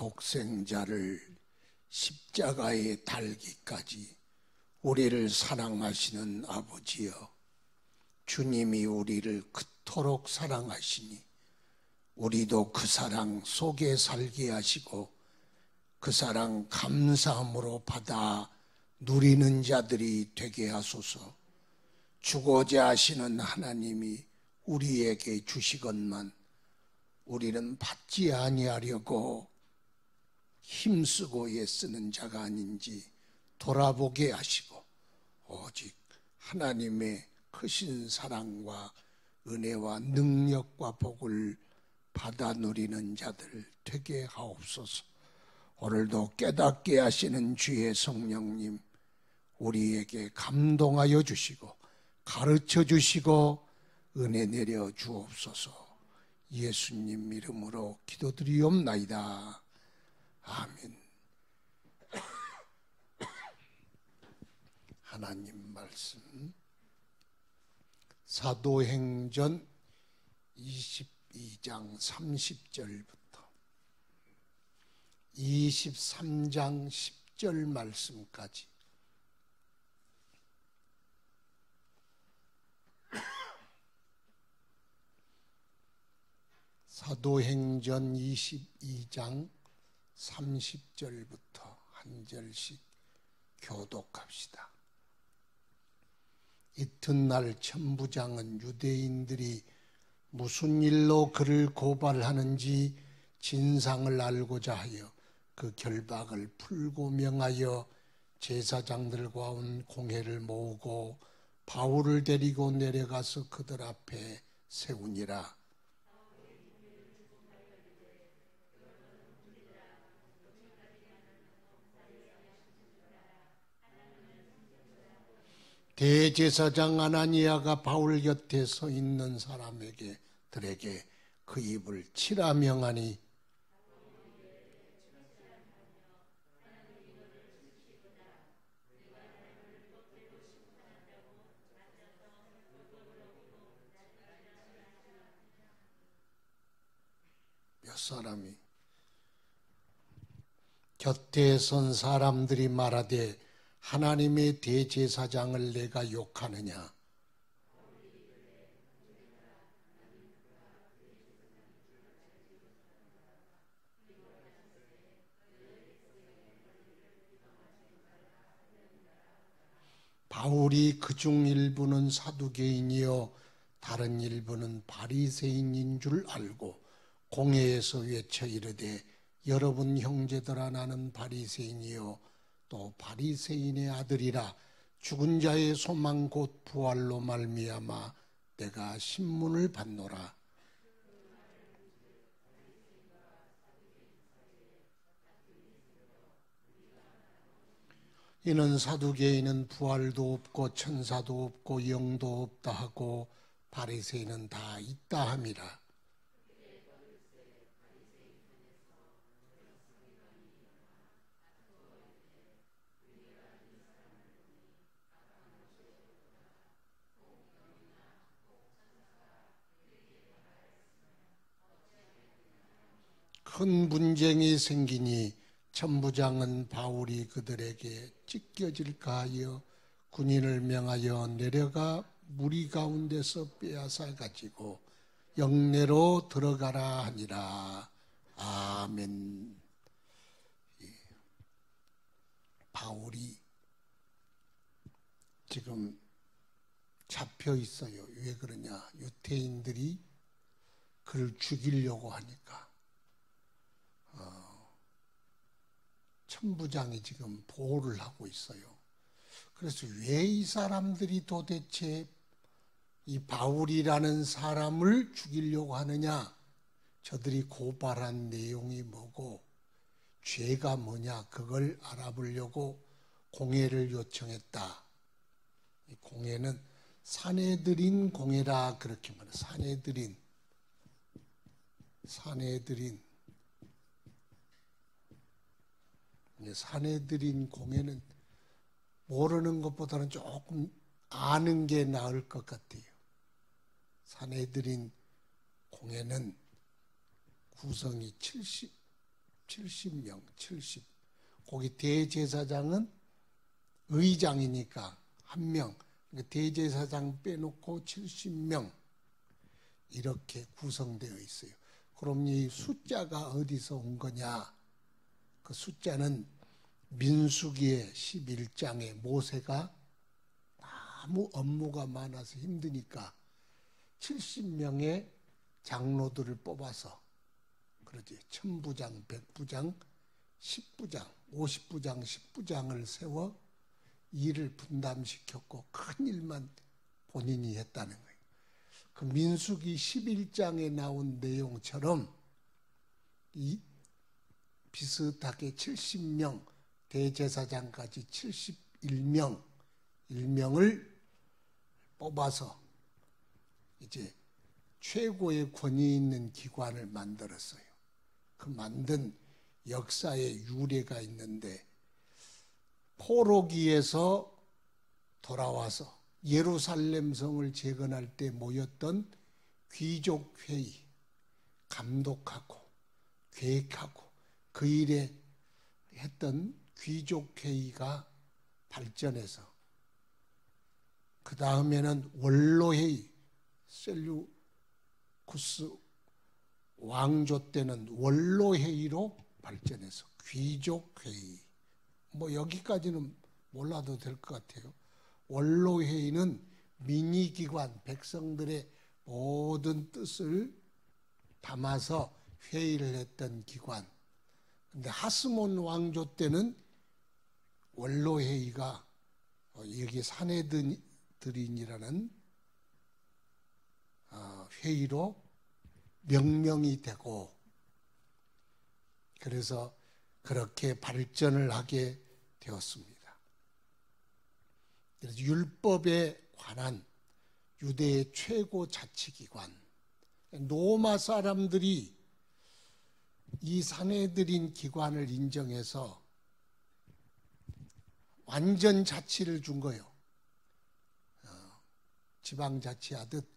독생자를 십자가에 달기까지 우리를 사랑하시는 아버지여, 주님이 우리를 그토록 사랑하시니 우리도 그 사랑 속에 살게 하시고 그 사랑 감사함으로 받아 누리는 자들이 되게 하소서. 주고자 하시는 하나님이 우리에게 주시건만 우리는 받지 아니하려고 힘쓰고 애쓰는 자가 아닌지 돌아보게 하시고 오직 하나님의 크신 사랑과 은혜와 능력과 복을 받아 누리는 자들 되게 하옵소서. 오늘도 깨닫게 하시는 주의 성령님, 우리에게 감동하여 주시고 가르쳐 주시고 은혜 내려 주옵소서. 예수님 이름으로 기도드리옵나이다. 아멘. 하나님 말씀 사도행전 22장 30절부터 23장 10절 말씀까지 사도행전 22장 30절부터 한 절씩 교독합시다. 이튿날 천부장은 유대인들이 무슨 일로 그를 고발하는지 진상을 알고자 하여 그 결박을 풀고 명하여 제사장들과 온 공회를 모으고 바울을 데리고 내려가서 그들 앞에 세우니라. 대제사장 아나니아가 바울 곁에 서 있는 사람들에게 그 입을 치라 명하니 몇 사람이 곁에 선 사람들이 말하되 하나님의 대제사장을 내가 욕하느냐? 바울이 그중 일부는 사두개인이요 다른 일부는 바리새인인 줄 알고 공회에서 외쳐 이르되 여러분 형제들아, 나는 바리새인이요 또 바리새인의 아들이라. 죽은 자의 소망 곧 부활로 말미암아 내가 신문을 받노라. 이는 사두개인은 부활도 없고 천사도 없고 영도 없다 하고 바리새인은 다 있다 함이라. 큰 분쟁이 생기니 천부장은 바울이 그들에게 찢겨질까 하여 군인을 명하여 내려가 무리 가운데서 빼앗아 가지고 영내로 들어가라 하니라. 아멘. 바울이 지금 잡혀 있어요. 왜 그러냐? 유대인들이 그를 죽이려고 하니까 천부장이 지금 보호를 하고 있어요. 그래서 왜 이 사람들이 도대체 이 바울이라는 사람을 죽이려고 하느냐? 저들이 고발한 내용이 뭐고 죄가 뭐냐? 그걸 알아보려고 공회를 요청했다. 이 공회는 산헤드린 공회라 그렇게 말해요. 산헤드린 공회는 모르는 것보다는 조금 아는 게 나을 것 같아요. 산헤드린 공회는 구성이 70명, 70. 거기 대제사장은 의장이니까 한 명. 그러니까 대제사장 빼놓고 70명 이렇게 구성되어 있어요. 그럼 이 숫자가 어디서 온 거냐? 그 숫자는 민수기의 11장에 모세가 너무 업무가 많아서 힘드니까 70명의 장로들을 뽑아서 그러지. 1000부장, 100부장, 10부장, 50부장, 10부장을 세워 일을 분담시켰고 큰 일만 본인이 했다는 거예요. 그 민수기 11장에 나온 내용처럼 이 비슷하게 70명, 대제사장까지 71명을 뽑아서 이제 최고의 권위 있는 기관을 만들었어요. 그 만든 역사의 유래가 있는데 포로기에서 돌아와서 예루살렘 성을 재건할 때 모였던 귀족회의, 감독하고 계획하고 그 일에 했던 귀족회의가 발전해서 그 다음에는 원로회의, 셀루쿠스 왕조 때는 원로회의로 발전해서 귀족회의, 뭐 여기까지는 몰라도 될 것 같아요. 원로회의는 민의기관, 백성들의 모든 뜻을 담아서 회의를 했던 기관. 근데 하스몬 왕조 때는 원로회의가 여기 사내들인이라는 회의로 명명이 되고, 그래서 그렇게 발전을 하게 되었습니다. 그래서 율법에 관한 유대의 최고 자치기관, 로마 사람들이 이 사내들인 기관을 인정해서 완전 자치를 준 거예요. 지방자치하듯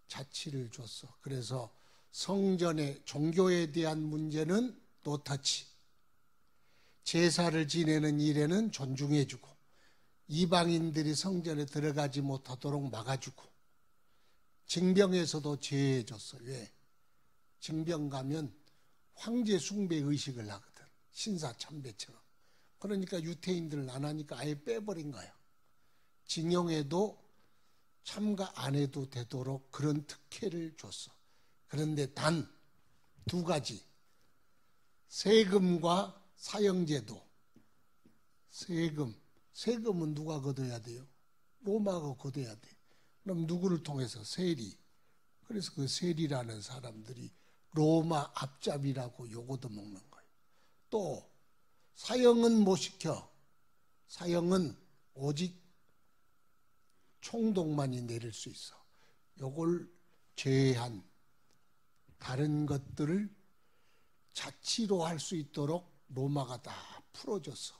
자치를 줬어. 그래서 성전의 종교에 대한 문제는 노터치, 제사를 지내는 일에는 존중해주고, 이방인들이 성전에 들어가지 못하도록 막아주고, 징병에서도 제해줬어. 왜? 징병 가면 황제 숭배 의식을 하거든. 신사 참배처럼. 그러니까 유태인들은 안 하니까 아예 빼버린 거야. 징용에도 참가 안 해도 되도록 그런 특혜를 줬어. 그런데 단 두 가지. 세금과 사형제도. 세금은 누가 걷어야 돼요? 로마가 걷어야 돼. 그럼 누구를 통해서? 세리. 그래서 그 세리라는 사람들이 로마 앞잡이라고 요거도 먹는 거예요. 또 사형은 못 시켜. 사형은 오직 총독만이 내릴 수 있어. 요걸 제외한 다른 것들을 자치로 할 수 있도록 로마가 다 풀어줬어.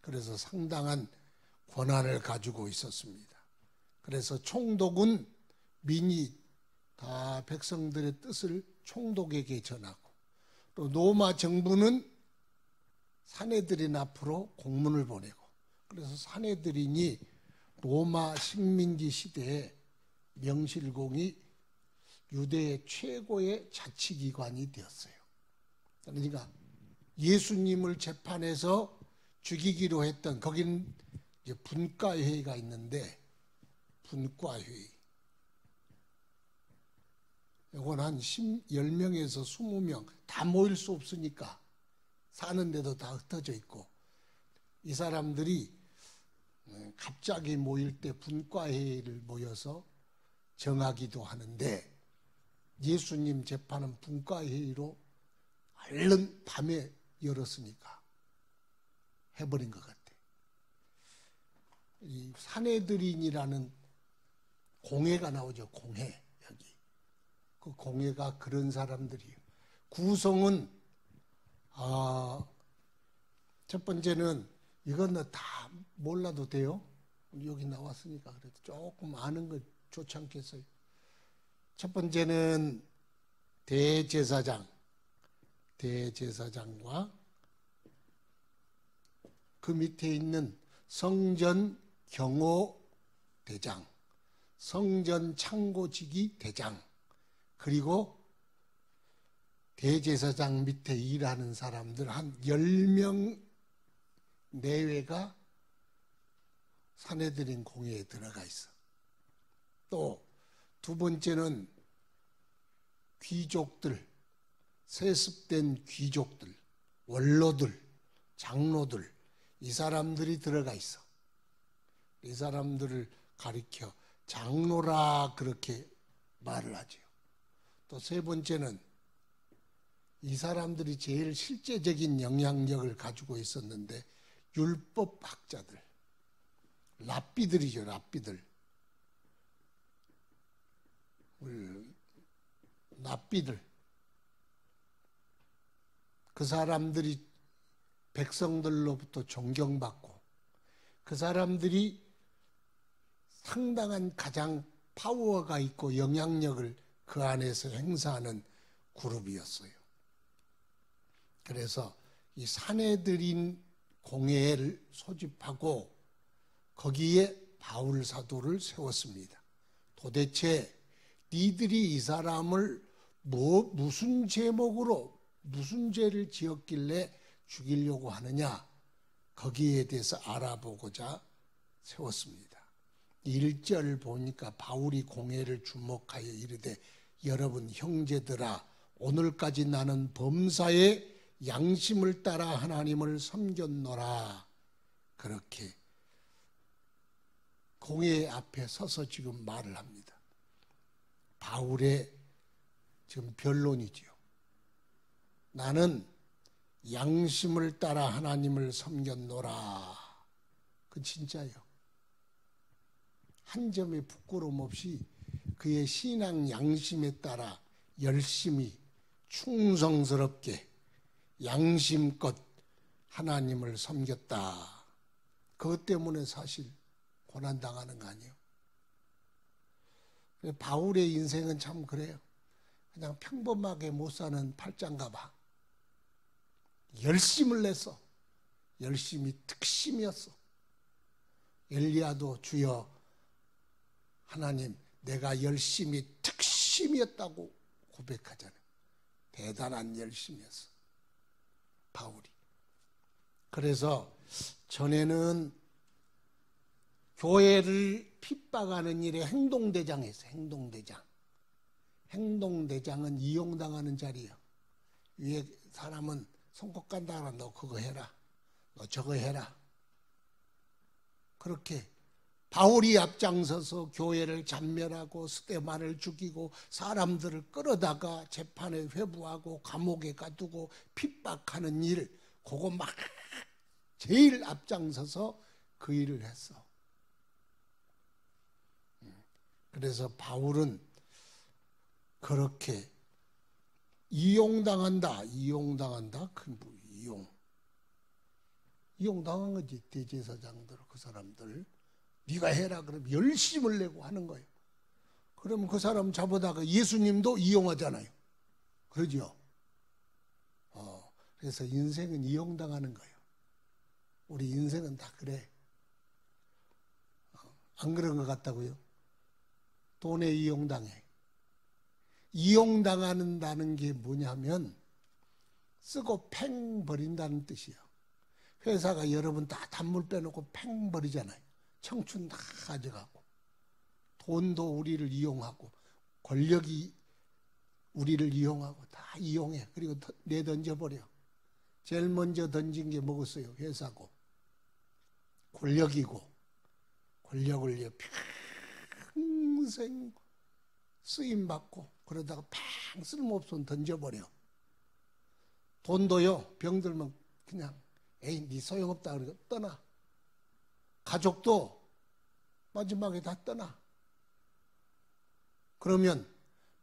그래서 상당한 권한을 가지고 있었습니다. 그래서 총독은 민이 다 백성들의 뜻을 총독에게 전하고, 또 로마 정부는 사내들인 앞으로 공문을 보내고, 그래서 사내들인이 로마 식민지 시대에 명실공히 유대의 최고의 자치기관이 되었어요. 그러니까 예수님을 재판해서 죽이기로 했던, 거기는 이제 분과회의가 있는데, 분과회의. 이건 한 10명에서 20명 다 모일 수 없으니까 사는 데도 다 흩어져 있고, 이 사람들이 갑자기 모일 때 분과회의를 모여서 정하기도 하는데, 예수님 재판은 분과회의로 얼른 밤에 열었으니까 해버린 것 같아. 이 사내들인이라는 공회가 나오죠. 공회. 여기 그 공회가 그런 사람들이에요. 구성은 첫 번째는 이건 다 몰라도 돼요. 여기 나왔으니까 그래도 조금 아는 거 좋지 않겠어요? 첫 번째는 대제사장, 대제사장과 그 밑에 있는 성전 경호대장, 성전 창고지기 대장, 그리고 대제사장 밑에 일하는 사람들 한 10명 내외가 산헤드린 공회에 들어가 있어. 또 두 번째는 귀족들, 세습된 귀족들, 원로들, 장로들, 이 사람들이 들어가 있어. 이 사람들을 가리켜 장로라 그렇게 말을 하죠. 또 세 번째는 이 사람들이 제일 실제적인 영향력을 가지고 있었는데 율법학자들, 랍비들이죠. 랍비들. 랍비들. 그 사람들이 백성들로부터 존경받고 그 사람들이 상당한 가장 파워가 있고 영향력을 그 안에서 행사하는 그룹이었어요. 그래서 이 산헤드린 공회를 소집하고 거기에 바울 사도를 세웠습니다. 도대체 니들이 이 사람을 무슨 제목으로 무슨 죄를 지었길래 죽이려고 하느냐, 거기에 대해서 알아보고자 세웠습니다. 1절 보니까 바울이 공회를 주목하여 이르되 여러분 형제들아 오늘까지 나는 범사에 양심을 따라 하나님을 섬겼노라. 그렇게 공회 앞에 서서 지금 말을 합니다. 바울의 지금 변론이지요. 나는 양심을 따라 하나님을 섬겼노라. 그 진짜요. 한 점의 부끄러움 없이 그의 신앙 양심에 따라 열심히 충성스럽게 양심껏 하나님을 섬겼다. 그것 때문에 사실 고난당하는 거 아니에요. 바울의 인생은 참 그래요. 그냥 평범하게 못 사는 팔짱가 봐. 열심을 냈어. 열심이 특심이었어. 엘리야도 주여 하나님 내가 열심이 특심이었다고 고백하잖아요. 대단한 열심이었어. 바울이. 그래서 전에는 교회를 핍박하는 일에 행동대장이었어요. 행동대장. 행동대장은 이용당하는 자리예요. 위에 사람은 손꼽 간다라 너 그거 해라. 너 저거 해라. 그렇게 바울이 앞장서서 교회를 잔멸하고 스데반을 죽이고 사람들을 끌어다가 재판에 회부하고 감옥에 가두고 핍박하는 일, 그거 막 제일 앞장서서 그 일을 했어. 그래서 바울은 그렇게 이용당한다. 이용당한 거지. 대제사장들, 그 사람들. 네가 해라 그러면 열심을 내고 하는 거예요. 그러면 그 사람 잡아다가 예수님도 이용하잖아요. 그러죠? 그래서 인생은 이용당하는 거예요. 우리 인생은 다 그래. 안 그런 것 같다고요? 돈에 이용당해. 이용당한다는 게 뭐냐면 쓰고 팽 버린다는 뜻이에요. 회사가 여러분 다 단물 빼놓고 팽 버리잖아요. 청춘 다 가져가고 돈도 우리를 이용하고 권력이 우리를 이용하고 다 이용해. 그리고 내던져버려. 제일 먼저 던진 게 뭐겠어요? 회사고 권력이고 권력을 평생 쓰임받고 그러다가 팡 쓸모없으면 던져버려. 돈도요, 병들면 그냥 에이 니 소용없다 그러고 떠나. 가족도 마지막에 다 떠나. 그러면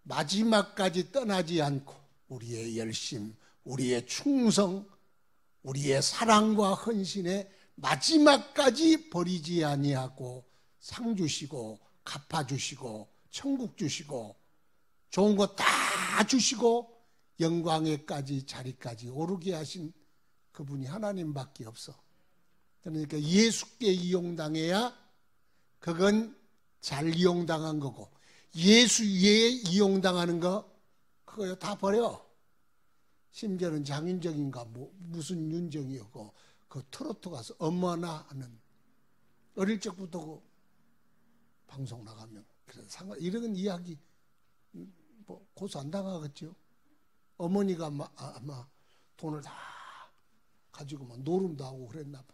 마지막까지 떠나지 않고 우리의 열심, 우리의 충성, 우리의 사랑과 헌신에 마지막까지 버리지 아니하고 상 주시고 갚아주시고 천국 주시고 좋은 거 다 주시고 영광에까지 자리까지 오르게 하신 그분이 하나님밖에 없어. 그러니까 예수께 이용당해야 그건 잘 이용당한 거고, 예수 위에 이용당하는 거 그거 다 버려. 심지어는 장윤정인가 무슨 윤정이었고 그 트로트 가서 어머나 하는, 어릴 적부터 그 방송 나가면 그런 상관 이런 이야기 뭐 고소 안 당하겠죠. 어머니가 아마 돈을 다 가지고 막 노름도 하고 그랬나 봐.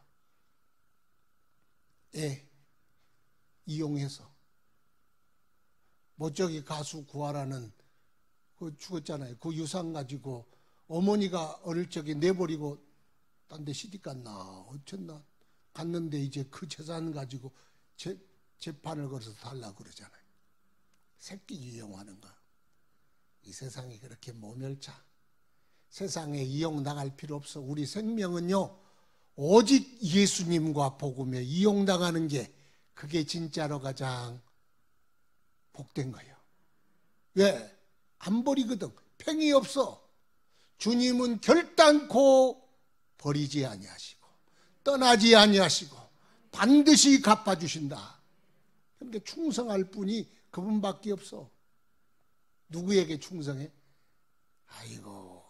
이용해서 멋쩍이 가수 구하라는 그 죽었잖아요. 그 유산 가지고 어머니가 어릴 적에 내버리고 딴 데 시집 갔나 어쨌나 갔는데 이제 그 재산 가지고 재판을 걸어서 달라고 그러잖아요. 새끼 이용하는 거. 이 세상이 그렇게 모멸차. 세상에 이용당할 필요 없어. 우리 생명은요, 오직 예수님과 복음에 이용당하는 게 그게 진짜로 가장 복된 거예요. 왜? 안 버리거든. 팽이 없어. 주님은 결단코 버리지 아니하시고 떠나지 아니하시고 반드시 갚아주신다. 그러니까 충성할 분이 그분밖에 없어. 누구에게 충성해? 아이고,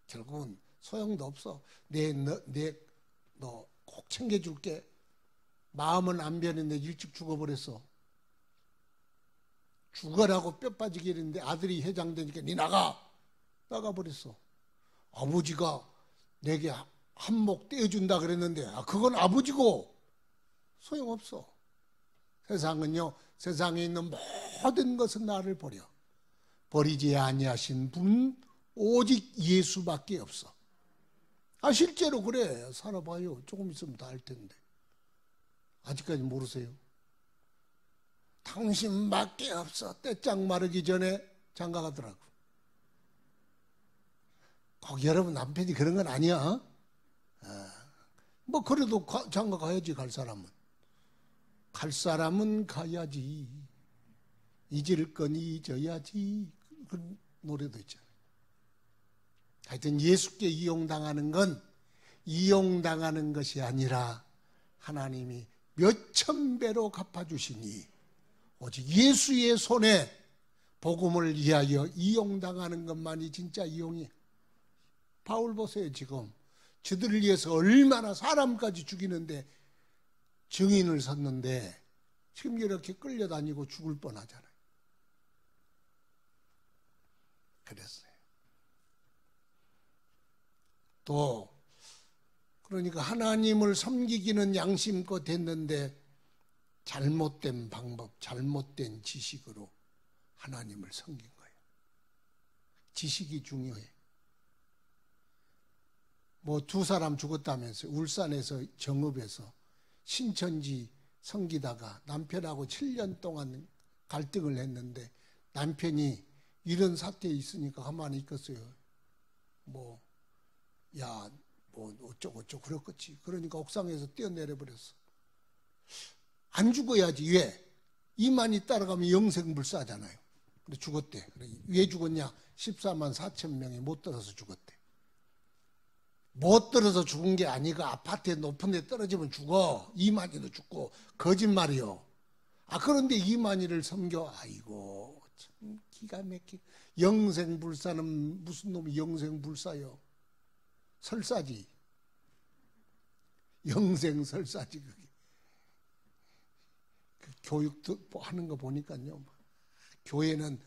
결국은 소용도 없어. 너 꼭 챙겨줄게. 마음은 안 변했는데 일찍 죽어버렸어. 죽어라고 뼈 빠지게 했는데 아들이 회장되니까 니 나가버렸어. 아버지가 내게 한몫 떼어준다 그랬는데 그건 아버지고 소용없어. 세상은요, 세상에 있는 모든 것은 나를 버리지 아니하신 분 오직 예수밖에 없어. 실제로 그래. 살아봐요. 조금 있으면 다 알 텐데. 아직까지 모르세요? 당신밖에 없어. 떼짱 마르기 전에 장가가더라고. 꼭 여러분 남편이 그런 건 아니야. 뭐 그래도 장가 가야지. 갈 사람은 가야지. 잊을 건 잊어야지. 그 노래도 있잖아요. 하여튼 예수께 이용당하는 건 이용당하는 것이 아니라 하나님이 몇천 배로 갚아주시니 오직 예수의 손에 복음을 위하여 이용당하는 것만이 진짜 이용이에요. 바울 보세요. 지금 저들을 위해서 얼마나 사람까지 죽이는데 증인을 섰는데 지금 이렇게 끌려다니고 죽을 뻔하잖아요. 그랬어요. 또 그러니까 하나님을 섬기기는 양심껏 했는데 잘못된 방법, 잘못된 지식으로 하나님을 섬긴 거예요. 지식이 중요해. 뭐 두 사람 죽었다면서요. 울산에서 정읍에서 신천지 섬기다가 남편하고 7년 동안 갈등을 했는데 남편이 이런 사태에 있으니까 가만히 있겠어요. 뭐 어쩌고 그랬겠지. 그러니까 옥상에서 뛰어내려 버렸어. 안 죽어야지. 왜? 이만이 따라가면 영생불사잖아요. 근데 죽었대. 왜 죽었냐? 14만 4천 명이 못 들어서 죽었대. 못 들어서 죽은 게 아니고 아파트에 높은 데 떨어지면 죽어. 이만희도 죽고. 거짓말이요. 그런데 이만희를 섬겨. 아이고 참 기가 막히게. 영생불사는 무슨 놈이 영생불사요? 설사지. 영생설사지 그게. 그 교육도 하는 거 보니까요. 교회는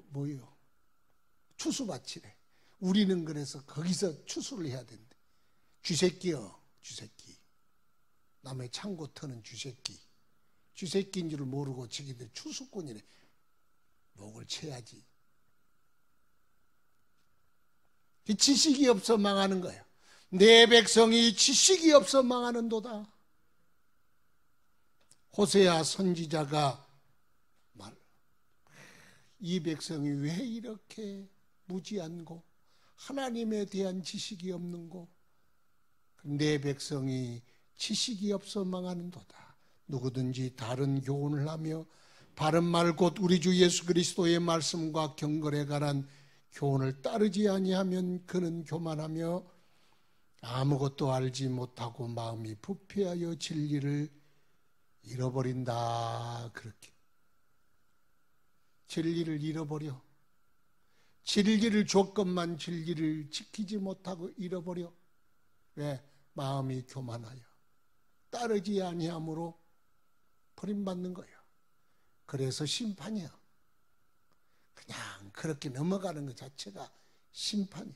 뭐요? 추수밭이래. 우리는 그래서 거기서 추수를 해야 된대. 쥐새끼요, 쥐새끼. 남의 창고 터는 쥐새끼. 쥐새끼인 줄 모르고 지기들 추수꾼이래. 목을 쳐야지. 지식이 없어 망하는 거예요. 내 백성이 지식이 없어 망하는도다. 호세아 선지자가 이 백성이 왜 이렇게 무지한고 하나님에 대한 지식이 없는고 내 백성이 지식이 없어 망하는도다. 누구든지 다른 교훈을 하며 바른 말 곧 우리 주 예수 그리스도의 말씀과 경건에 관한 교훈을 따르지 아니하면 그는 교만하며 아무것도 알지 못하고 마음이 부패하여 진리를 잃어버린다. 그렇게 진리를 잃어버려. 진리를 줬건만 진리를 지키지 못하고 잃어버려. 왜? 마음이 교만하여 따르지 아니함으로 버림받는 거예요. 그래서 심판이야. 그냥 그렇게 넘어가는 것 자체가 심판이야.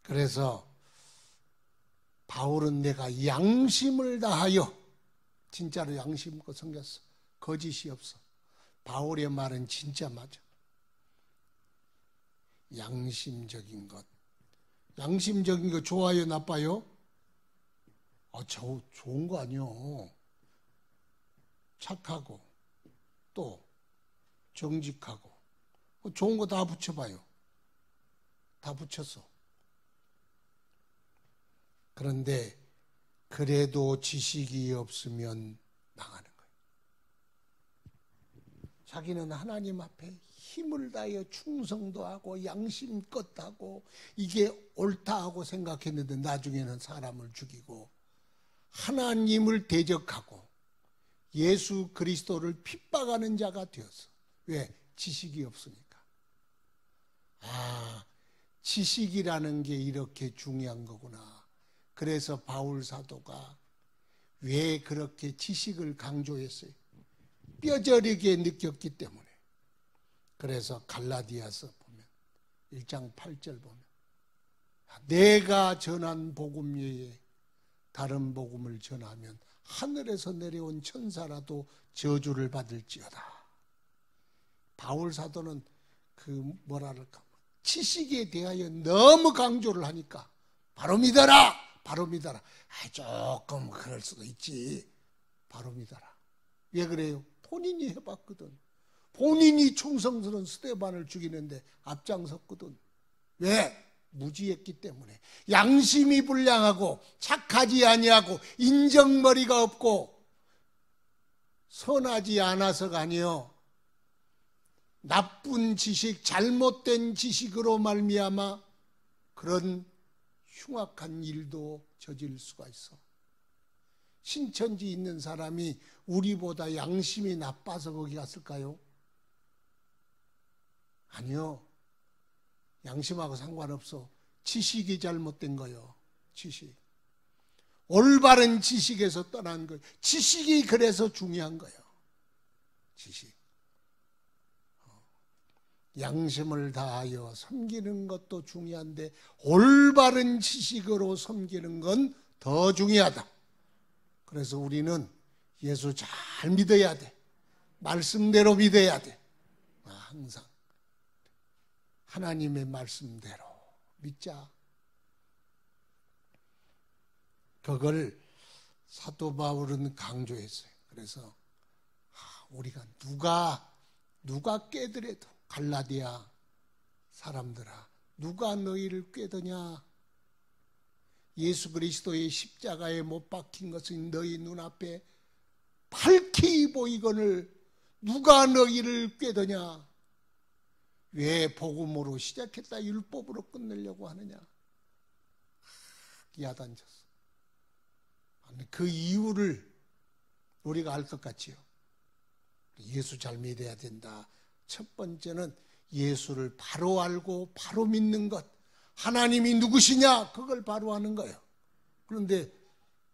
그래서 바울은 내가 양심을 다하여, 진짜로 양심껏 섬겼어. 거짓이 없어. 바울의 말은 진짜 맞아. 양심적인 것. 양심적인 거 좋아요, 나빠요? 좋은 거 아니요. 착하고 또 정직하고 좋은 거 다 붙여봐요. 다 붙였어. 그런데 그래도 지식이 없으면 망하는 거예요. 자기는 하나님 앞에 힘을 다하여 충성도 하고 양심껏 하고 이게 옳다 하고 생각했는데 나중에는 사람을 죽이고 하나님을 대적하고 예수 그리스도를 핍박하는 자가 되었어. 왜? 지식이 없으니까. 지식이라는 게 이렇게 중요한 거구나. 그래서 바울 사도가 왜 그렇게 지식을 강조했어요? 뼈저리게 느꼈기 때문에. 그래서 갈라디아서 보면 1장 8절 보면 내가 전한 복음 외에 다른 복음을 전하면 하늘에서 내려온 천사라도 저주를 받을지어다. 바울 사도는 지식에 대하여 너무 강조를 하니까 바로 믿어라. 바로 믿어라. 조금 그럴 수도 있지. 바로 믿어라. 왜 그래요? 본인이 해봤거든. 본인이 충성스러운 스데반을 죽이는데 앞장섰거든. 왜? 무지했기 때문에. 양심이 불량하고 착하지 아니하고 인정머리가 없고 선하지 않아서가 아니요. 나쁜 지식, 잘못된 지식으로 말미암아 그런 흉악한 일도 저질 수가 있어. 신천지 있는 사람이 우리보다 양심이 나빠서 거기 갔을까요? 아니요. 양심하고 상관없어. 지식이 잘못된 거요. 지식. 올바른 지식에서 떠난 거예요. 지식이 그래서 중요한 거예요. 지식. 양심을 다하여 섬기는 것도 중요한데 올바른 지식으로 섬기는 건 더 중요하다. 그래서 우리는 예수 잘 믿어야 돼. 말씀대로 믿어야 돼. 항상 하나님의 말씀대로 믿자. 그걸 사도 바울은 강조했어요. 그래서 우리가 누가 깨더라도 갈라디아 사람들아, 누가 너희를 꾀더냐? 예수 그리스도의 십자가에 못 박힌 것은 너희 눈앞에 밝히 보이거늘 누가 너희를 꾀더냐? 왜 복음으로 시작했다 율법으로 끝내려고 하느냐? 야단쳤어. 그 이유를 우리가 알 것 같지요. 예수 잘 믿어야 된다. 첫 번째는 예수를 바로 알고 바로 믿는 것. 하나님이 누구시냐? 그걸 바로 아는 거예요. 그런데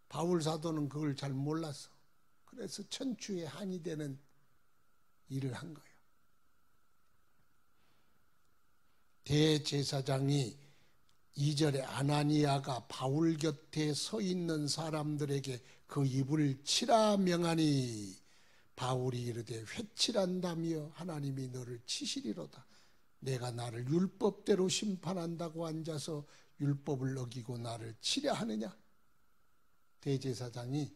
바울 사도는 그걸 잘 몰랐어. 그래서 천추에 한이 되는 일을 한 거예요. 대제사장이 2절에 아나니아가 바울 곁에 서 있는 사람들에게 그 입을 치라 명하니 바울이 이르되 회칠한다며 하나님이 너를 치시리로다. 내가 나를 율법대로 심판한다고 앉아서 율법을 어기고 나를 치려 하느냐? 대제사장이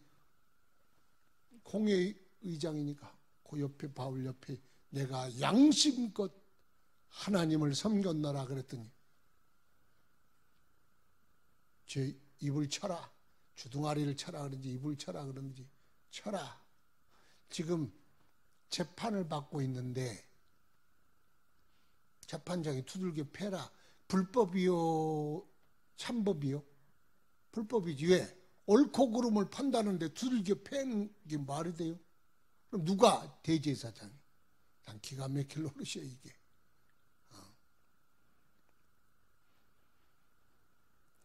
공회 의장이니까 그 옆에 바울 옆에 내가 양심껏 하나님을 섬겼노라 그랬더니 제 입을 쳐라. 주둥아리를 쳐라 그런지 입을 쳐라 그런지 쳐라. 지금 재판을 받고 있는데 재판장이 두들겨 패라. 불법이요? 참법이요? 불법이지. 왜? 옳고 그름을 판다는데 두들겨 패는 게 말이 돼요? 그럼 누가? 대제사장이. 난 기가 막힐 노릇이야 이게.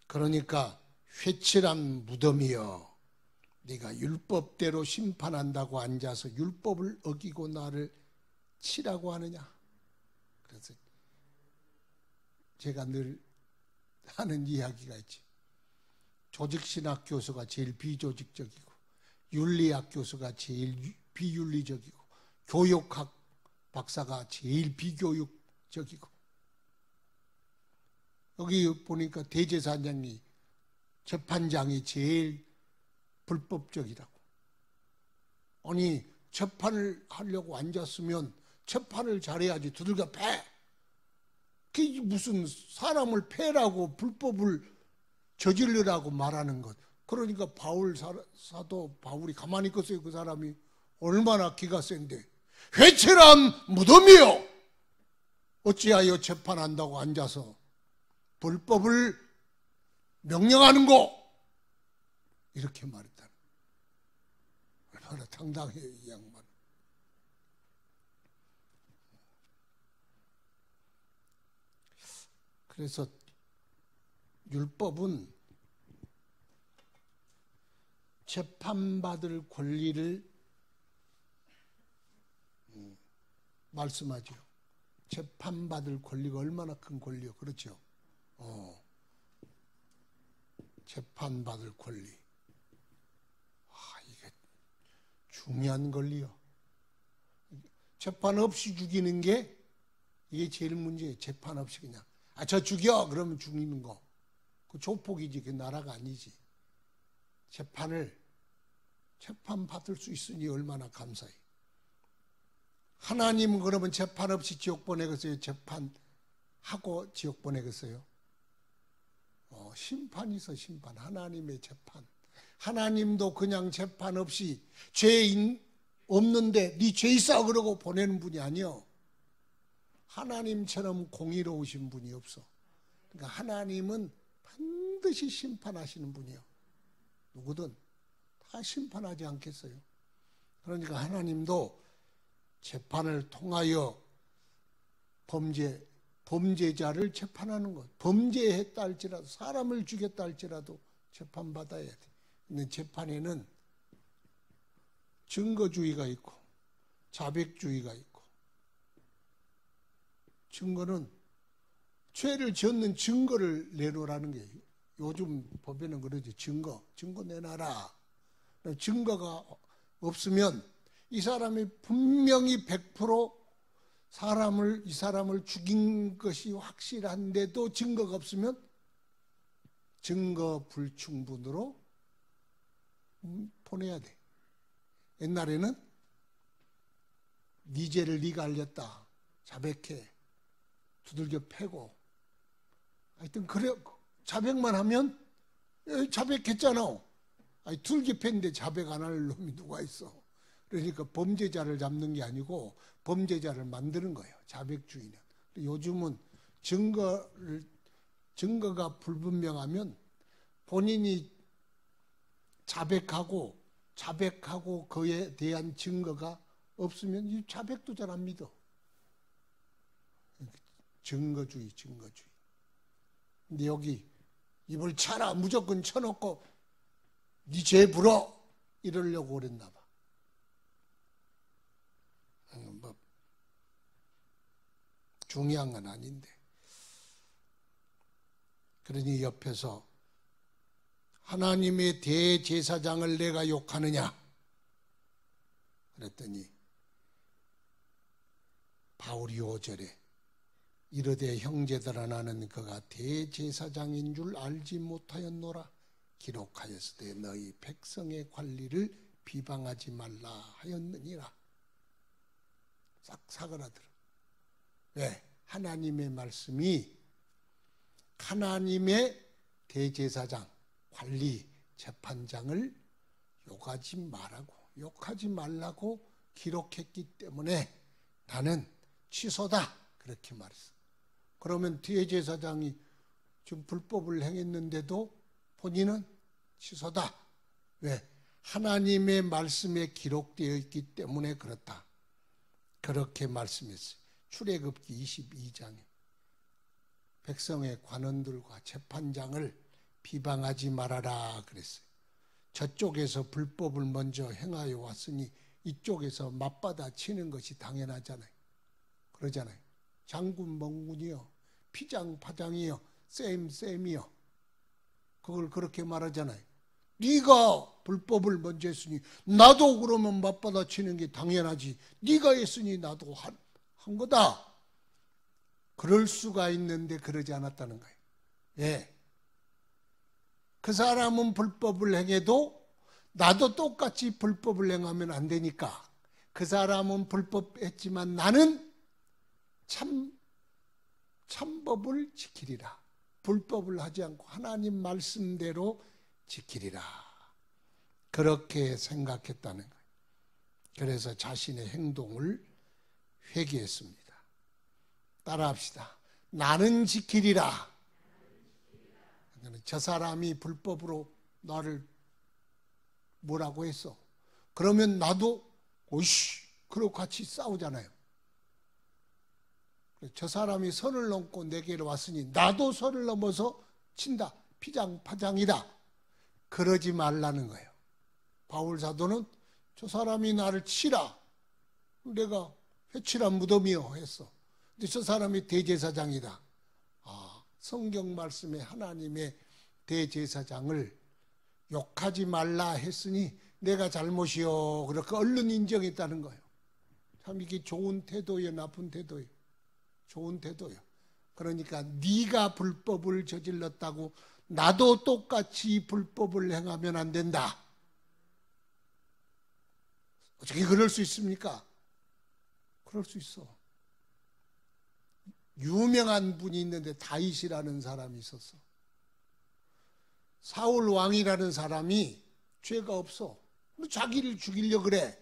그러니까 회칠한 무덤이여, 네가 율법대로 심판한다고 앉아서 율법을 어기고 나를 치라고 하느냐. 그래서 제가 늘 하는 이야기가 있지. 조직신학 교수가 제일 비조직적이고 윤리학 교수가 제일 비윤리적이고 교육학 박사가 제일 비교육적이고, 여기 보니까 대제사장이 재판장이 제일 불법적이라고. 아니 재판을 하려고 앉았으면 재판을 잘해야지 두들겨 패. 그게 무슨 사람을 패라고 불법을 저지르라고 말하는 것. 그러니까 사도 바울이 가만히 있었어요. 그 사람이 얼마나 기가 센데. 회칠한 무덤이요, 어찌하여 재판한다고 앉아서 불법을 명령하는고, 이렇게 말했다. 얼마나 당당해요 이 양반. 그래서 율법은 재판받을 권리를 말씀하죠. 재판받을 권리가 얼마나 큰 권리요. 그렇죠. 재판받을 권리. 이게 중요한 권리요. 재판 없이 죽이는 게 이게 제일 문제예요. 재판 없이 그냥 저 죽여 그러면 죽이는 거. 그 조폭이지, 그 나라가 아니지. 재판 받을 수 있으니 얼마나 감사해. 하나님은 그러면 재판 없이 지옥 보내겠어요? 재판하고 지옥 보내겠어요? 심판이 있어. 심판. 하나님의 재판. 하나님도 그냥 재판 없이 죄 없는데 네 죄 있어 그러고 보내는 분이 아니요. 하나님처럼 공의로우신 분이 없어. 그러니까 하나님은 반드시 심판하시는 분이요. 누구든 다 심판하지 않겠어요? 그러니까 하나님도 재판을 통하여 범죄자를 재판하는 것. 범죄했다 할지라도, 사람을 죽였다 할지라도 재판받아야 돼. 근데 재판에는 증거주의가 있고 자백주의가 있고, 증거는 죄를 지었는 증거를 내놓으라는 게, 요즘 법에는 그러지. 증거 내놔라. 증거가 없으면 이 사람이 분명히 100% 이 사람을 죽인 것이 확실한데도 증거가 없으면 증거 불충분으로 보내야 돼. 옛날에는 네 죄를 네가 알렸다, 자백해, 두들겨 패고, 하여튼 그래. 자백만 하면 자백했잖아. 두들겨 팼는데 자백 안 할 놈이 누가 있어. 그러니까 범죄자를 잡는 게 아니고 범죄자를 만드는 거예요, 자백주의는. 요즘은 증거가 불분명하면 본인이 자백하고 그에 대한 증거가 없으면 이 자백도 잘 안 믿어. 증거주의. 근데 여기 입을 차라 무조건 쳐놓고 네 죄 불어 이러려고 그랬나 봐. 뭐 중요한 건 아닌데. 그러니 옆에서 하나님의 대제사장을 내가 욕하느냐 그랬더니 바울이 5절에 이르되 형제들아 나는 그가 대제사장인 줄 알지 못하였노라. 기록하였으되 너희 백성의 관리를 비방하지 말라 하였느니라. 싹 사그라들어. 왜? 하나님의 말씀이 하나님의 대제사장, 관리, 재판장을 욕하지 말라고 기록했기 때문에 나는 취소다. 그렇게 말했어. 그러면 대제사장이 지금 불법을 행했는데도 본인은 취소다. 왜? 하나님의 말씀에 기록되어 있기 때문에 그렇다. 그렇게 말씀했어요. 출애굽기 22장에 백성의 관원들과 재판장을 비방하지 말아라 그랬어요. 저쪽에서 불법을 먼저 행하여 왔으니 이쪽에서 맞받아 치는 것이 당연하잖아요. 그러잖아요. 장군 멍군이요, 피장 파장이요, 쌤이요. 그걸 그렇게 말하잖아요. 네가 불법을 먼저 했으니 나도 그러면 맞받아 치는 게 당연하지. 네가 했으니 나도 한 거다. 그럴 수가 있는데 그러지 않았다는 거예요. 예. 그 사람은 불법을 행해도 나도 똑같이 불법을 행하면 안 되니까 그 사람은 불법했지만 나는 참법을 지키리라. 불법을 하지 않고 하나님 말씀대로 지키리라. 그렇게 생각했다는 거예요. 그래서 자신의 행동을 회개했습니다. 따라합시다. 나는 지키리라. 저 사람이 불법으로 나를 뭐라고 했어. 그러면 나도 오이씨 그러고 같이 싸우잖아요. 저 사람이 선을 넘고 내게로 왔으니 나도 선을 넘어서 친다. 피장파장이다. 그러지 말라는 거예요. 바울 사도는 저 사람이 나를 치라. 내가 회칠한 무덤이요 했어. 근데 저 사람이 대제사장이다. 성경 말씀에 하나님의 대제사장을 욕하지 말라 했으니 내가 잘못이요. 그렇게 얼른 인정했다는 거예요. 참 이게 좋은 태도예요, 나쁜 태도예요? 좋은 태도예요. 그러니까 네가 불법을 저질렀다고 나도 똑같이 불법을 행하면 안 된다. 어떻게 그럴 수 있습니까? 그럴 수 있어. 유명한 분이 있는데 다윗이라는 사람이 있었어. 사울 왕이라는 사람이 죄가 없어. 자기를 죽이려고 그래.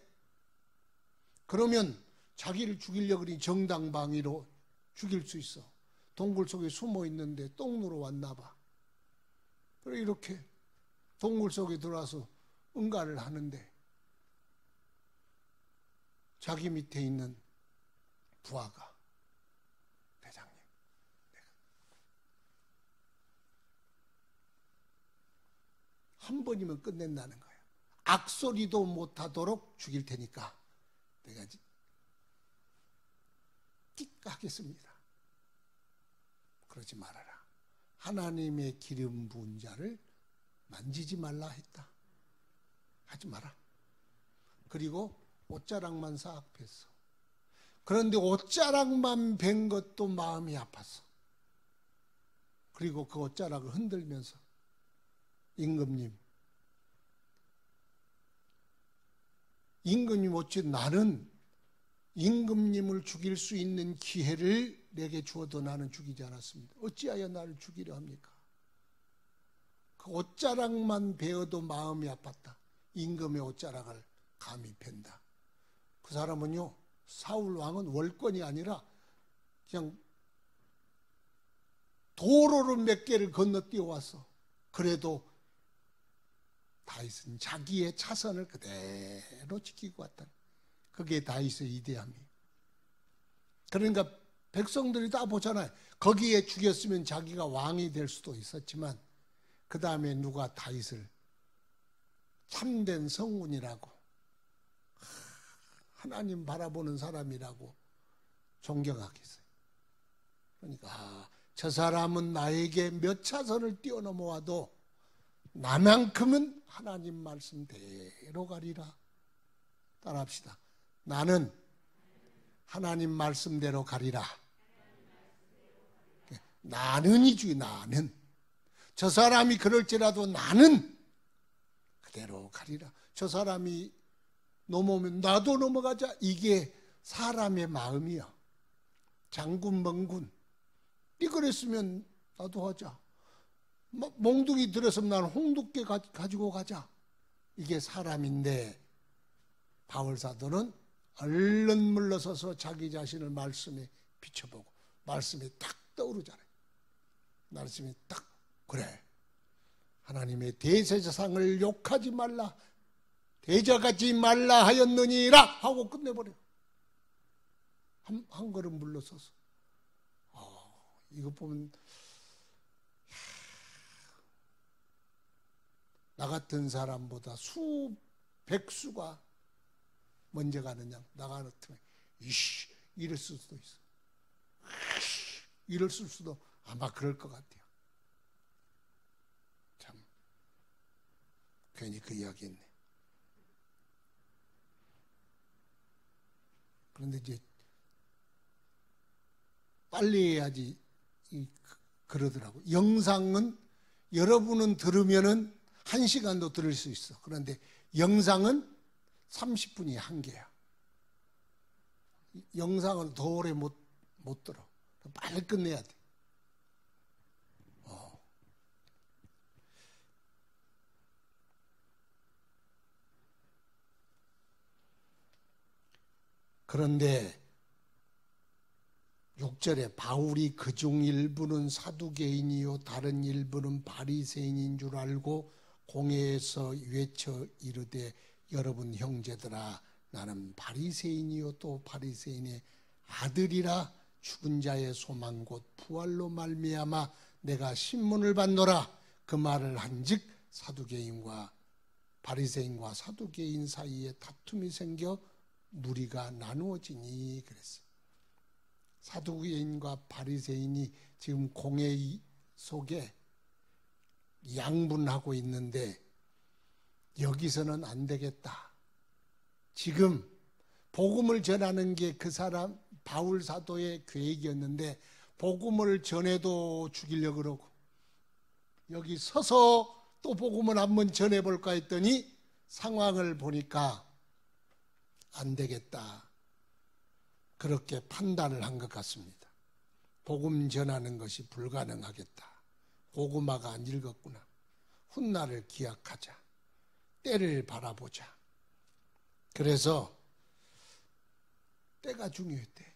그러면 자기를 죽이려고 그러니 정당방위로 죽일 수 있어. 동굴 속에 숨어 있는데 똥 누러 왔나 봐. 그래 이렇게 동굴 속에 들어와서 응가를 하는데 자기 밑에 있는 부하가 대장님, 한 번이면 끝낸다는 거예요. 악소리도 못하도록 죽일 테니까 내가 끽 하겠습니다. 그러지 말아라. 하나님의 기름 부은 자를 만지지 말라 했다. 하지 마라. 그리고 옷자락만 싹 뺐어. 그런데 옷자락만 벤 것도 마음이 아팠어. 그리고 그 옷자락을 흔들면서 임금님 어찌 나는 임금님을 죽일 수 있는 기회를 내게 주어도 나는 죽이지 않았습니다. 어찌하여 나를 죽이려 합니까? 그 옷자락만 베어도 마음이 아팠다. 임금의 옷자락을 감히 벤다. 그 사람은요, 사울 왕은 월권이 아니라 그냥 도로를 몇 개를 건너뛰어 왔어. 그래도 다윗은 자기의 차선을 그대로 지키고 왔다. 그게 다윗의 이대함이에요. 그러니까 백성들이 다 보잖아요. 거기에 죽였으면 자기가 왕이 될 수도 있었지만 그 다음에 누가 다윗을 참된 성군이라고 하나님 바라보는 사람이라고 존경하겠어요. 그러니까 저 사람은 나에게 몇 차선을 뛰어넘어와도 나만큼은 하나님 말씀대로 가리라. 따라합시다. 나는 하나님 말씀대로 가리라. 나는이 주의. 나는. 저 사람이 그럴지라도 나는 그대로 가리라. 저 사람이 넘어오면 나도 넘어가자. 이게 사람의 마음이야. 장군 멍군. 이 그랬으면 나도 하자. 몽둥이 들었으면 나는 홍두깨 가지고 가자. 이게 사람인데 바울 사도는 얼른 물러서서 자기 자신을 말씀에 비춰보고 말씀이 딱 떠오르잖아요. 말씀이 딱 그래. 하나님의 대제사장을 욕하지 말라. 대적하지 말라 하였느니라 하고 끝내버려요. 한 걸음 물러서서. 이거 보면 나 같은 사람보다 백수가 먼저 가느냐. 나 같으면 이랬을 수도 있어. 이랬을 수도 아마 그럴 것 같아요. 참 괜히 그 이야기 했네. 그런데 이제 빨리 해야지 그러더라고. 영상은 여러분은 들으면은 1시간도 들을 수 있어. 그런데 영상은 30분이 한계야. 영상은 더 오래 못 들어. 빨리 끝내야 돼. 그런데 6절에 바울이 그중 일부는 사두개인이요 다른 일부는 바리새인인 줄 알고 공회에서 외쳐 이르되 여러분 형제들아 나는 바리새인이요 또 바리새인의 아들이라 죽은 자의 소망 곧 부활로 말미암아 내가 신문을 받노라. 그 말을 한즉 사두개인과 바리새인과 사두개인 사이에 다툼이 생겨 무리가 나누어지니 그랬어. 사두개인과 바리새인이 지금 공회 속에 양분하고 있는데 여기서는 안 되겠다. 지금 복음을 전하는 게 그 사람 바울 사도의 계획이었는데 복음을 전해도 죽이려고 그러고 여기 서서 또 복음을 한번 전해볼까 했더니 상황을 보니까 안 되겠다. 그렇게 판단을 한 것 같습니다. 복음 전하는 것이 불가능하겠다. 고구마가 안 익었구나. 훗날을 기약하자. 때를 바라보자. 그래서 때가 중요했대.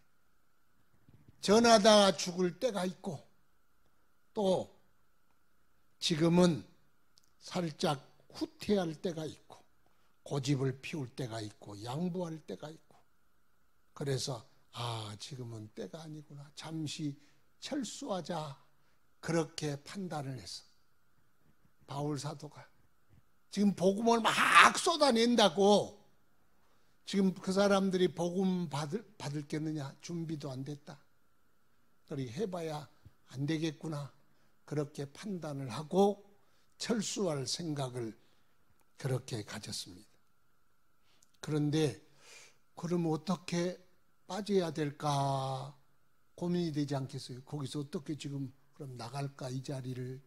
전하다가 죽을 때가 있고 또 지금은 살짝 후퇴할 때가 있고 고집을 피울 때가 있고 양보할 때가 있고 그래서 지금은 때가 아니구나. 잠시 철수하자. 그렇게 판단을 했어. 바울 사도가. 지금 복음을 막 쏟아낸다고 지금 그 사람들이 복음 받을겠느냐. 준비도 안 됐다. 그리 해봐야 안 되겠구나. 그렇게 판단을 하고 철수할 생각을 그렇게 가졌습니다. 그런데 그러면 어떻게 빠져야 될까 고민이 되지 않겠어요? 거기서 어떻게 지금 그럼 나갈까 이 자리를.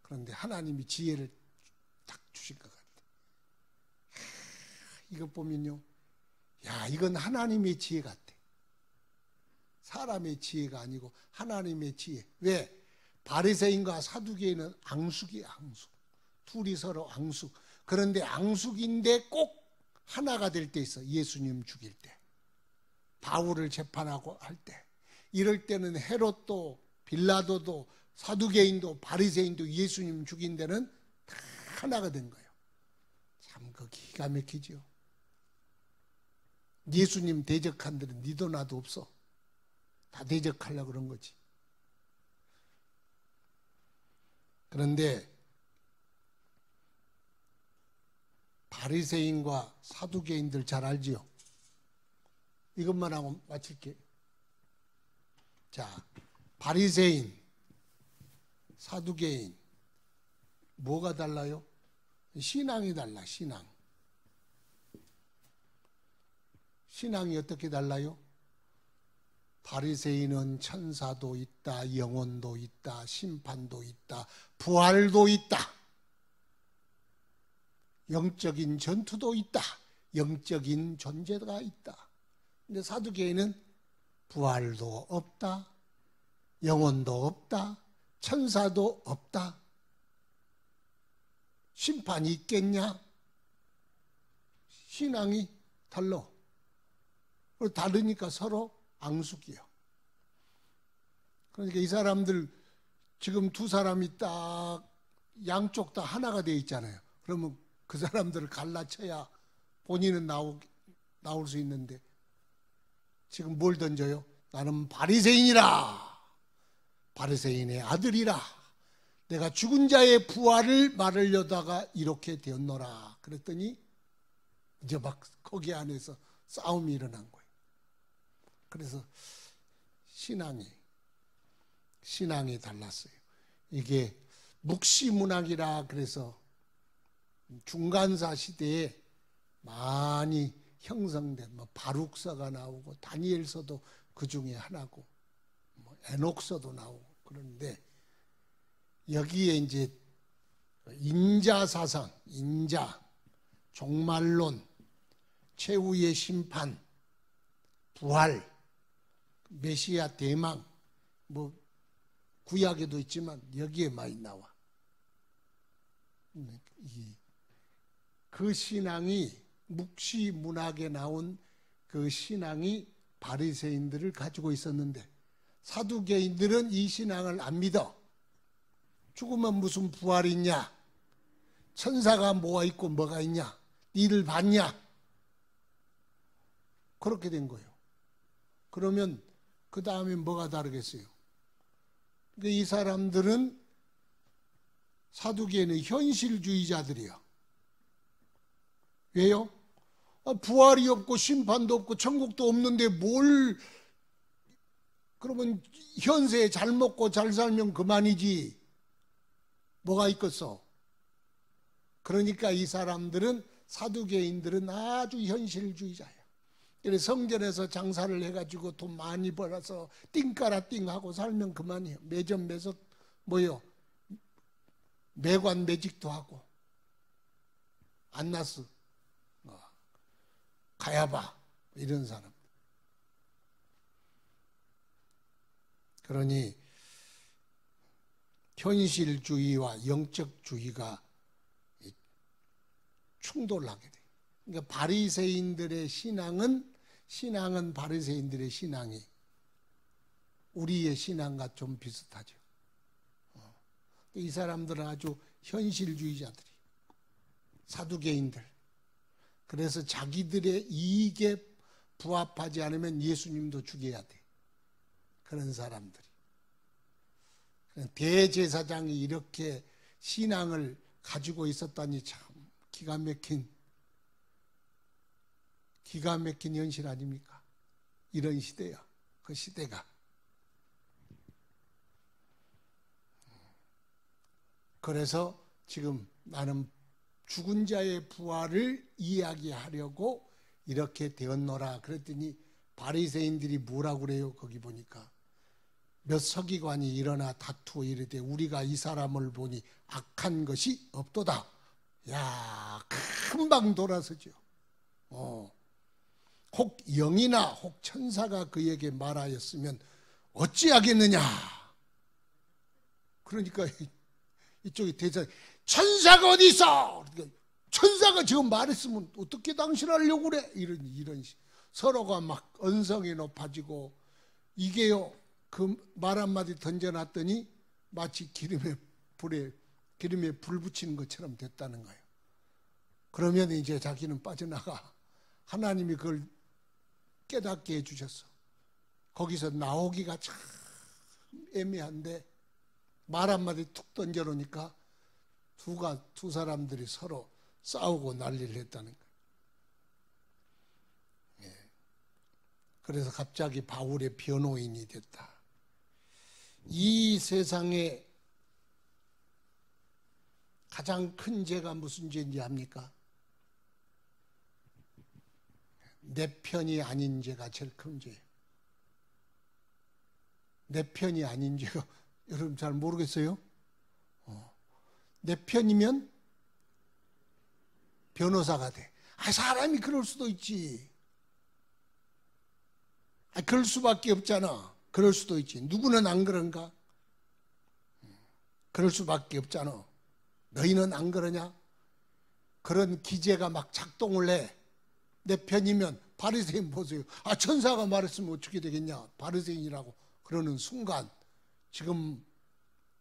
그런데 하나님이 지혜를 딱 주실 것 같아요. 이거 보면요. 이건 하나님의 지혜 같아. 사람의 지혜가 아니고 하나님의 지혜. 왜? 바리새인과 사두개인은 앙숙이에요. 앙숙. 둘이 서로 앙숙. 그런데 앙숙인데 꼭 하나가 될 때 있어. 예수님 죽일 때. 바울을 재판하고 할 때. 이럴 때는 헤롯도 빌라도도 사두개인도 바리새인도 예수님 죽인 데는 다 하나가 된 거예요. 참 그 기가 막히죠. 예수님 대적한 데는 니도 나도 없어. 다 대적하려고 그런 거지. 그런데 바리새인과 사두개인들 잘 알지요? 이것만 하고 마칠게요. 자, 바리새인, 사두개인 뭐가 달라요? 신앙이 달라. 신앙이 어떻게 달라요? 바리새인은 천사도 있다, 영혼도 있다, 심판도 있다, 부활도 있다. 영적인 전투도 있다. 영적인 존재가 있다. 근데 사두개인은 부활도 없다. 영혼도 없다. 천사도 없다. 심판이 있겠냐? 신앙이 달라. 다르니까 서로 앙숙이요. 그러니까 이 사람들 지금 두 사람이 딱 양쪽 다 하나가 되어 있잖아요. 그러면 그 사람들을 갈라쳐야 본인은 나올 수 있는데 지금 뭘 던져요? 나는 바리새인이라. 바리새인의 아들이라. 내가 죽은 자의 부활을 말하려다가 이렇게 되었노라. 그랬더니 이제 막 거기 안에서 싸움이 일어난 거예요. 그래서 신앙이 달랐어요. 이게 묵시문학이라 그래서 중간사 시대에 많이 형성된 바룩서가 나오고 다니엘서도 그 중에 하나고 에녹서도 나오고 그런데 여기에 이제 인자사상, 인자, 종말론, 최후의 심판, 부활, 메시아 대망 구약에도 있지만 여기에 많이 나와. 그 신앙이 묵시 문학에 나온 그 신앙이 바리새인들을 가지고 있었는데 사두개인들은 이 신앙을 안 믿어. 죽으면 무슨 부활이 있냐? 천사가 뭐가 있고 뭐가 있냐? 니를 봤냐? 그렇게 된 거예요. 그러면 그 다음에 뭐가 다르겠어요? 이 사람들은 사두개인의 현실주의자들이야. 왜요? 부활이 없고 심판도 없고 천국도 없는데 그러면 현세에 잘 먹고 잘 살면 그만이지 뭐가 있겠어? 그러니까 이 사람들은 사두개인들은 아주 현실주의자예요. 그래서 성전에서 장사를 해가지고 돈 많이 벌어서 띵까라 띵하고 살면 그만이에요. 매점 매석 매관 매직도 하고 안나스 가야바 이런 사람. 그러니 현실주의와 영적주의가 충돌하게 돼요. 그러니까 바리새인들의 신앙은 바리새인들의 신앙이 우리의 신앙과 좀 비슷하죠. 이 사람들은 아주 현실주의자들이 사두개인들. 그래서 자기들의 이익에 부합하지 않으면 예수님도 죽여야 돼. 그런 사람들이. 대제사장이 이렇게 신앙을 가지고 있었다니 참 기가 막힌 현실 아닙니까? 이런 시대야. 그 시대가. 그래서 지금 나는 죽은 자의 부활을 이야기하려고 이렇게 되었노라. 그랬더니 바리새인들이 뭐라고 그래요? 거기 보니까 몇 서기관이 일어나 다투어 이르되 우리가 이 사람을 보니 악한 것이 없도다. 야, 금방 돌아서죠. 혹 영이나 혹 천사가 그에게 말하였으면 어찌하겠느냐. 그러니까 이쪽이 대사 천사가 어디 있어? 그러니까 천사가 지금 말했으면 어떻게 당신 하려고 그래? 이런 서로가 막 언성이 높아지고 이게요. 그 말 한마디 던져놨더니 마치 기름에 불 붙이는 것처럼 됐다는 거예요. 그러면 이제 자기는 빠져나가. 하나님이 그걸 깨닫게 해주셨어. 거기서 나오기가 참 애매한데 말 한마디 툭 던져놓으니까 두 사람들이 서로 싸우고 난리를 했다는 거예요. 그래서 갑자기 바울의 변호인이 됐다. 이 세상에 가장 큰 죄가 무슨 죄인지 압니까? 내 편이 아닌 죄가 제일 큰 죄예요. 내 편이 아닌 죄가 여러분 잘 모르겠어요? 내 편이면 변호사가 돼. 사람이 그럴 수도 있지. 그럴 수밖에 없잖아. 그럴 수도 있지. 누구는 안 그런가? 그럴 수밖에 없잖아. 너희는 안 그러냐? 그런 기제가 막 작동을 해. 내 편이면 바리새인 보세요. 아, 천사가 말했으면 어떻게 되겠냐. 바리새인이라고 그러는 순간 지금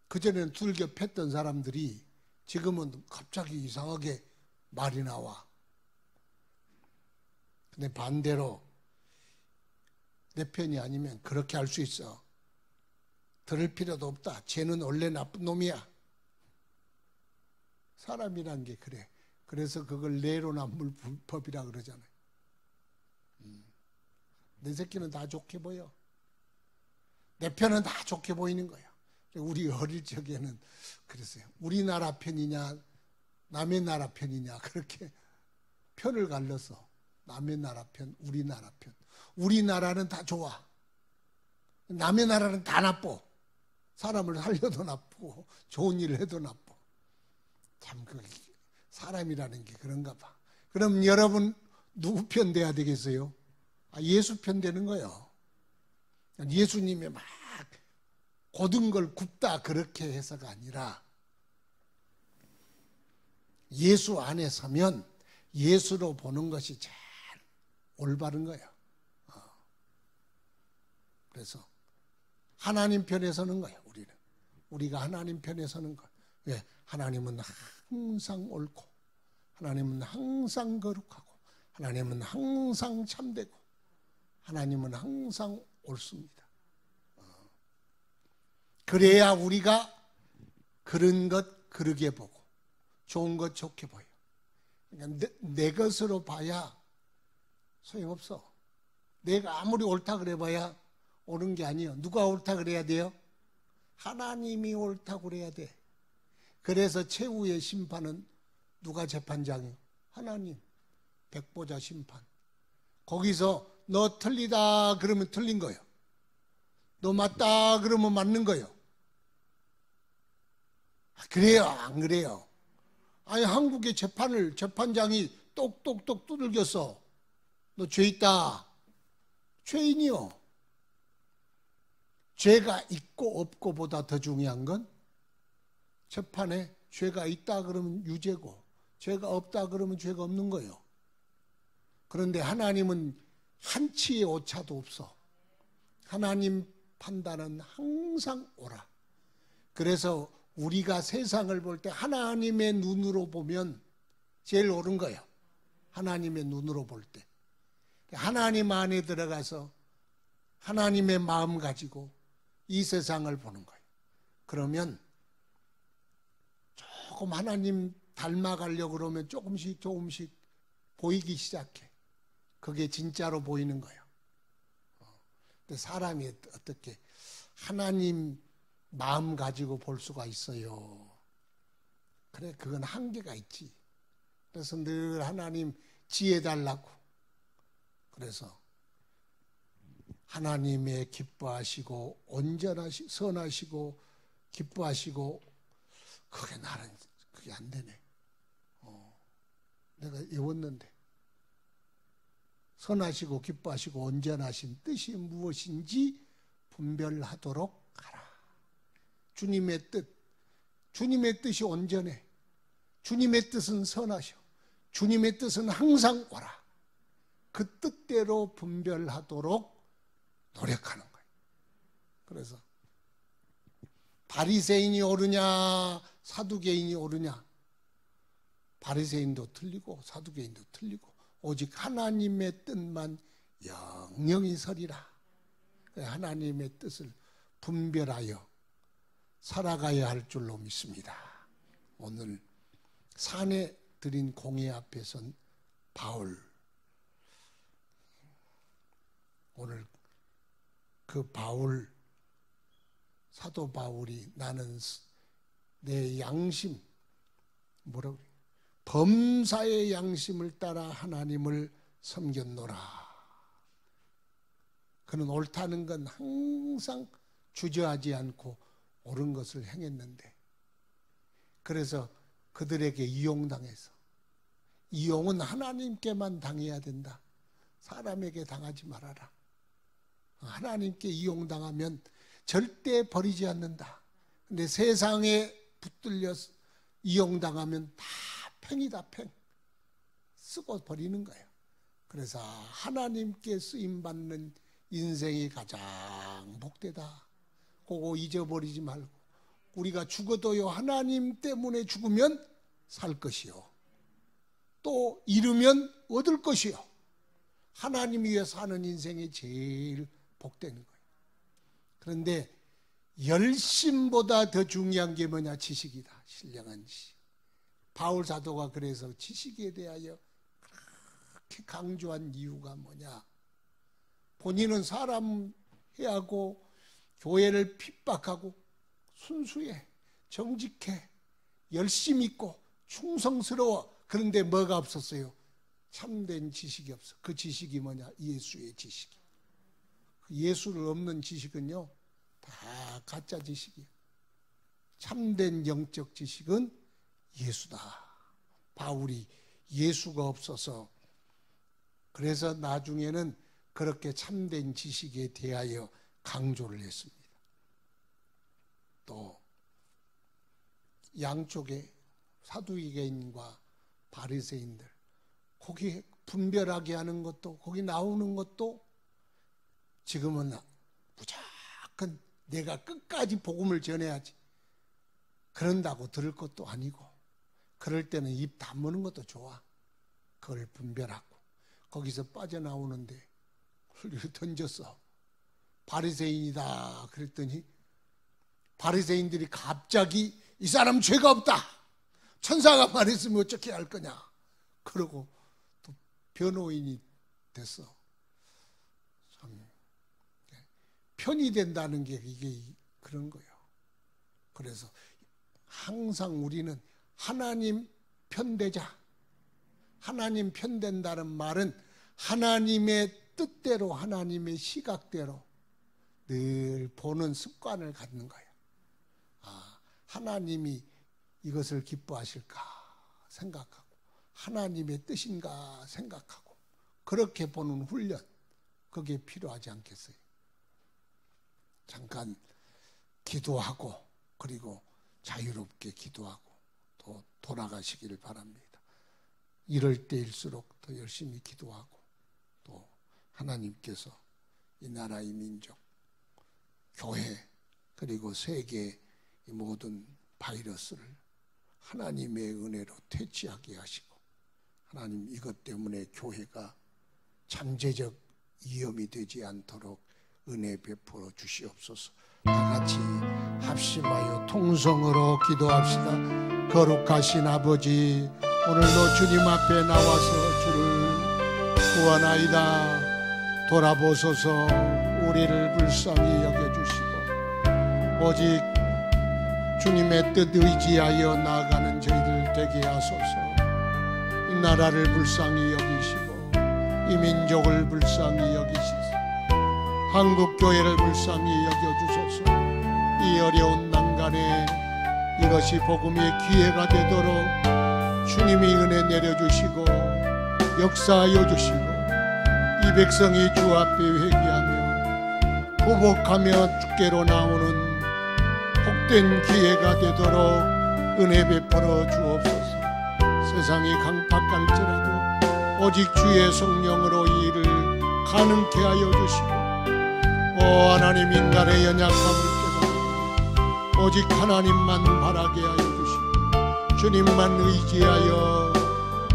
그전에는 둘겨 팼던 사람들이 지금은 갑자기 이상하게 말이 나와. 근데 반대로 내 편이 아니면 그렇게 할 수 있어. 들을 필요도 없다. 쟤는 원래 나쁜 놈이야. 사람이란 게 그래. 그래서 그걸 내로남불 불법이라 그러잖아요. 내 새끼는 다 좋게 보여. 내 편은 다 좋게 보이는 거야. 우리 어릴 적에는 그랬어요. 우리나라 편이냐 남의 나라 편이냐 그렇게 편을 갈라서 남의 나라 편, 우리나라 편. 우리나라는 다 좋아. 남의 나라는 다 나빠. 사람을 살려도 나쁘고 좋은 일을 해도 나빠. 참 사람이라는 게 그런가 봐. 그럼 여러분 누구 편 돼야 되겠어요? 예수 편 되는 거예요. 예수님이 막 고든 걸 굽다 그렇게 해서가 아니라 예수 안에 서면 예수로 보는 것이 제일 올바른 거예요. 그래서 하나님 편에 서는 거예요. 우리가 하나님 편에 서는 거예요. 왜? 하나님은 항상 옳고 하나님은 항상 거룩하고 하나님은 항상 참되고 하나님은 항상 옳습니다. 그래야 우리가 그런 것 그르게 보고 좋은 것 좋게 보여. 그러니까 내 것으로 봐야 소용없어. 내가 아무리 옳다 그래봐야 옳은 게 아니에요. 누가 옳다 그래야 돼요? 하나님이 옳다고 그래야 돼. 그래서 최후의 심판은 누가 재판장이에요? 하나님. 백보자 심판. 거기서 너 틀리다 그러면 틀린 거예요. 너 맞다 그러면 맞는 거예요. 그래요? 안 그래요? 아니 한국의 재판장이 똑똑똑 두들겼어. 너 죄 있다. 죄인이요. 죄가 있고 없고 보다 더 중요한 건 재판에 죄가 있다 그러면 유죄고 죄가 없다 그러면 죄가 없는 거예요. 그런데 하나님은 한치의 오차도 없어. 하나님 판단은 항상 옳아. 그래서 우리가 세상을 볼 때 하나님의 눈으로 보면 제일 옳은 거예요. 하나님의 눈으로 볼 때. 하나님 안에 들어가서 하나님의 마음 가지고 이 세상을 보는 거예요. 그러면 조금 하나님 닮아가려고 그러면 조금씩 보이기 시작해. 그게 진짜로 보이는 거예요. 근데 사람이 어떻게 하나님 마음 가지고 볼 수가 있어요. 그래, 그건 한계가 있지. 그래서 늘 하나님 지혜 달라고. 그래서 하나님의 기뻐하시고 온전하시 선하시고 기뻐하시고 그게 나는 그게 안 되네. 내가 외웠는데 선하시고 기뻐하시고 온전하신 뜻이 무엇인지 분별하도록 하라. 주님의 뜻이 온전해. 주님의 뜻은 선하셔. 주님의 뜻은 항상 옳아. 그 뜻대로 분별하도록 노력하는 거예요. 그래서 바리새인이 옳으냐 사두개인이 옳으냐. 바리새인도 틀리고 사두개인도 틀리고 오직 하나님의 뜻만 영영히 서리라. 하나님의 뜻을 분별하여 살아가야 할 줄로 믿습니다. 오늘 산에 드린 공예 앞에 선 바울, 오늘 그 바울, 사도 바울이 나는 내 양심, 뭐라고 그래? 범사의 양심을 따라 하나님을 섬겼노라. 그는 옳다는 건 항상 주저하지 않고 옳은 것을 행했는데, 그래서 그들에게 이용당해서, 이용은 하나님께만 당해야 된다. 사람에게 당하지 말아라. 하나님께 이용당하면 절대 버리지 않는다. 근데 세상에 붙들려 이용당하면 다 팽이다, 팽. 쓰고 버리는 거예요. 그래서 하나님께 쓰임받는 인생이 가장 복되다. 그거 잊어버리지 말고, 우리가 죽어도요 하나님 때문에 죽으면 살 것이요, 또 잃으면 얻을 것이요, 하나님 위해서 사는 인생이 제일 복되는 거예요. 그런데 열심보다 더 중요한 게 뭐냐? 지식이다. 신령한 지식. 바울 사도가 그래서 지식에 대하여 그렇게 강조한 이유가 뭐냐? 본인은 사람 해하고 교회를 핍박하고 순수해, 정직해, 열심 있고 충성스러워. 그런데 뭐가 없었어요? 참된 지식이 없어. 그 지식이 뭐냐? 예수의 지식이. 예수를 없는 지식은요 다 가짜 지식이에요. 참된 영적 지식은 예수다. 바울이 예수가 없어서, 그래서 나중에는 그렇게 참된 지식에 대하여 강조를 했습니다. 또 양쪽에 사두개인과 바리새인들, 거기 분별하게 하는 것도, 거기 나오는 것도 지금은 무조건 내가 끝까지 복음을 전해야지 그런다고 들을 것도 아니고, 그럴 때는 입 다무는 것도 좋아. 그걸 분별하고 거기서 빠져나오는데 그걸 던졌어. 바리새인이다 그랬더니 바리새인들이 갑자기 이 사람 죄가 없다, 천사가 말했으면 어떻게 할 거냐, 그러고 또 변호인이 됐어. 참 편이 된다는 게 이게 그런 거예요. 그래서 항상 우리는 하나님 편되자. 하나님 편된다는 말은 하나님의 뜻대로, 하나님의 시각대로 늘 보는 습관을 갖는 거예요. 하나님이 이것을 기뻐하실까 생각하고, 하나님의 뜻인가 생각하고, 그렇게 보는 훈련, 그게 필요하지 않겠어요? 잠깐 기도하고, 그리고 자유롭게 기도하고 또 돌아가시기를 바랍니다. 이럴 때일수록 더 열심히 기도하고, 또 하나님께서 이 나라의 민족, 교회, 그리고 세계의 모든 바이러스를 하나님의 은혜로 퇴치하게 하시고, 하나님 이것 때문에 교회가 잠재적 위험이 되지 않도록 은혜 베풀어 주시옵소서. 다 같이 합심하여 통성으로 기도합시다. 거룩하신 아버지, 오늘도 주님 앞에 나와서 주를 구하나이다. 돌아보소서. 우리를 불쌍히 여겨주시고 오직 주님의 뜻 의지하여 나아가는 저희들 되게 하소서. 이 나라를 불쌍히 여기시고 이 민족을 불쌍히 여기시고 한국교회를 불쌍히 여겨주소서. 이 어려운 난간에 이것이 복음의 기회가 되도록 주님이 은혜 내려주시고 역사하여 주시고, 이 백성이 주 앞에 회개하며 구복하며 주께로 나오는 복된 기회가 되도록 은혜 베풀어 주옵소서. 세상이 강팍할지라도 오직 주의 성령으로 이 일을 가능케 하여 주시고, 오 하나님, 인간의 연약함을 깨닫고 오직 하나님만 바라게 하여 주시고 주님만 의지하여